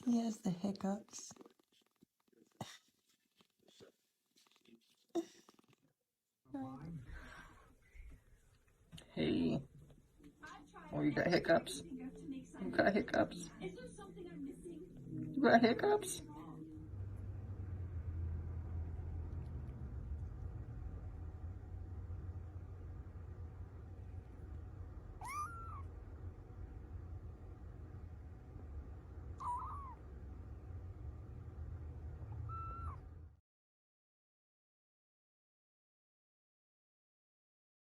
He has the hiccups. Hey. Oh, you got hiccups? You got hiccups? You got hiccups?